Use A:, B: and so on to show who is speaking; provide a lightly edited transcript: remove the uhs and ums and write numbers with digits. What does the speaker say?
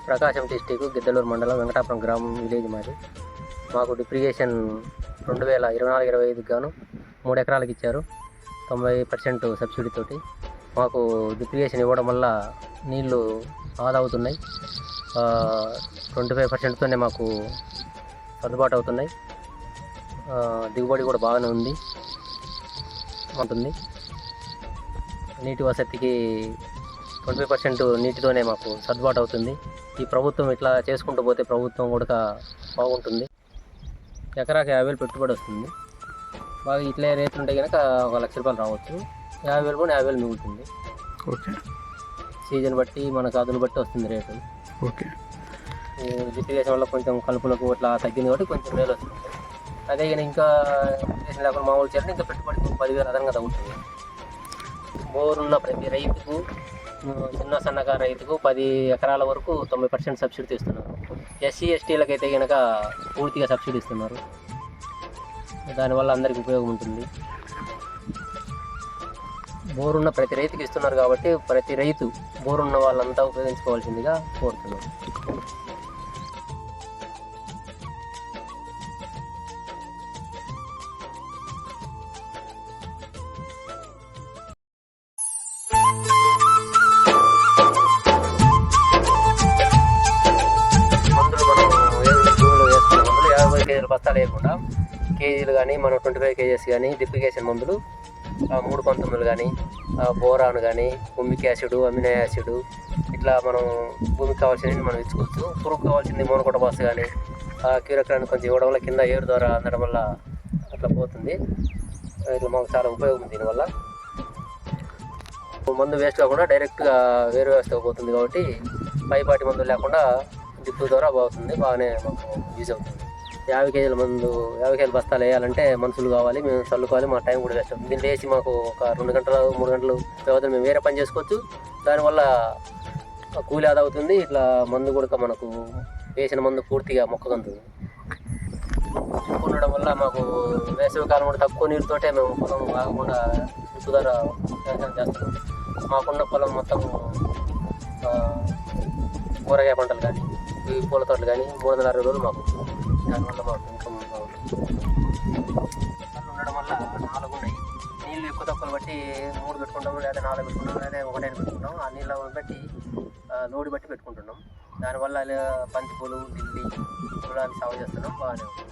A: ప్రకాశం district Giddalur మండలం వెంకటాపురం గ్రామం village మాది. మాకు డిప్రిగేషన్ 2024-25 గాను 3 ఎకరాలకు ఇచ్చారు. 90% సబ్సిడీ తోటి మాకు డిప్రిగేషన్ ఇవ్వడం వల్ల నీళ్లు ఆదా అవుతున్నాయి. 25%తోనే మాకు సర్దుబాటు అవుతున్నాయి. దిగుబడి కూడా బాగానే ఉంటుంది. నీటి వసతికి 25% నీటితోనే మాకు సర్దుబాటు అవుతుంది. ఈ ప్రభుత్వం ఇట్లా చేసుకుంటూ పోతే ప్రభుత్వం కూడా బాగుంటుంది. ఎకరాకి 50,000 పెట్టుబడి వస్తుంది. బాగా ఇట్లే రేట్లు ఉంటే కనుక 1,00,000 రూపాయలు రావచ్చు. 50,000 కూడా 50,000 మిగులుతుంది.
B: ఓకే.
A: సీజన్ బట్టి మనకు అదును బట్టి వస్తుంది రేటు.
B: ఓకే.
A: డిప్రిగేషన్ వల్ల కొంచెం కలుపులకు ఇట్లా తగ్గింది కాబట్టి కొంచెం మేలు వస్తుంది. అదే కానీ ఇంకా డిప్రిగేషన్ లేకుండా మామూలు చేయాలంటే ఇంకా పెట్టుబడి 10,000 అదనంగా తగ్గుతుంది. బోరున్న ప్రతి రైతుకు, చిన్న సన్నకారు రైతుకు 10 ఎకరాల వరకు 90% సబ్సిడీ ఇస్తున్నారు. ఎస్సీ ఎస్టీలకు అయితే కనుక పూర్తిగా సబ్సిడీ ఇస్తున్నారు. దానివల్ల అందరికీ ఉపయోగం ఉంటుంది. బోరున్న ప్రతి రైతుకి ఇస్తున్నారు కాబట్టి ప్రతి రైతు బోరున్న వాళ్ళంతా ఉపయోగించుకోవాల్సిందిగా కోరుతున్నాం. బస్తాలు వేయకుండా కేజీలు కానీ మనం 25 kgs కానీ డిప్లికేషన్ మందులు 319 కానీ బోరాన్ కానీ హుమిక్ యాసిడ్, అమినో యాసిడ్ ఇట్లా మనం భూమికి కావాల్సినవి మనం ఇచ్చుకోవచ్చు. పురుగు కావాల్సింది మోనోకోటోబాస్ కానీ క్యూరక్రాన్ కొంచెం ఇవ్వడం వల్ల కింద ఏరు ద్వారా అందడం వల్ల అట్లా పోతుంది. ఇట్లా మాకు చాలా ఉపయోగం దీనివల్ల. మందు వేస్ట్ కాకుండా డైరెక్ట్గా వేరు వ్యవస్థ పోతుంది కాబట్టి పైపాటి మందులు లేకుండా జిప్పు ద్వారా బాగుతుంది. బాగానే మాకు యూజ్ అవుతుంది. 50 kg మందు 50 kg బస్తాలు వేయాలంటే మనుషులు కావాలి, మేము చల్లుకోవాలి, మా టైం కూడా వేస్ట్ అవుతుంది. దీన్ని వేసి మాకు ఒక 2 గంటలు 3 గంటలు వ్యవధిలో మేము వేరే పని చేసుకోవచ్చు. దానివల్ల కూలి ఆదా అవుతుంది. ఇట్లా మందు కూడా మనకు వేసిన మందు పూర్తిగా మొక్కగంతుంది. జిప్పు ఉండడం వల్ల మాకు వేసవి కాలం కూడా తక్కువ నీరుతోటే మేము పొలం కాకుండా జిప్పు ద్వారా వ్యవసాయం చేస్తున్నాం. మాకున్న పొలం మొత్తం కూరగాయ పంటలు కానీ పూల తోటలు కానీ 360 రోజులు మాకు. దానివల్ల మాకు ఇన్కమ్ ఉండడం వల్ల 4 ఉన్నాయి. నీళ్ళు ఎక్కువ తక్కువ బట్టి 3 పెట్టుకుంటాము, లేదా 4 పెట్టుకుంటాము, లేదా 1 పెట్టుకుంటాం. ఆ నీళ్ళ బట్టి లోడు బట్టి పెట్టుకుంటున్నాం. దానివల్ల బంతిపూలు, లిల్లీ కూడా సాగు చేస్తున్నాం. బాగానే ఉంది.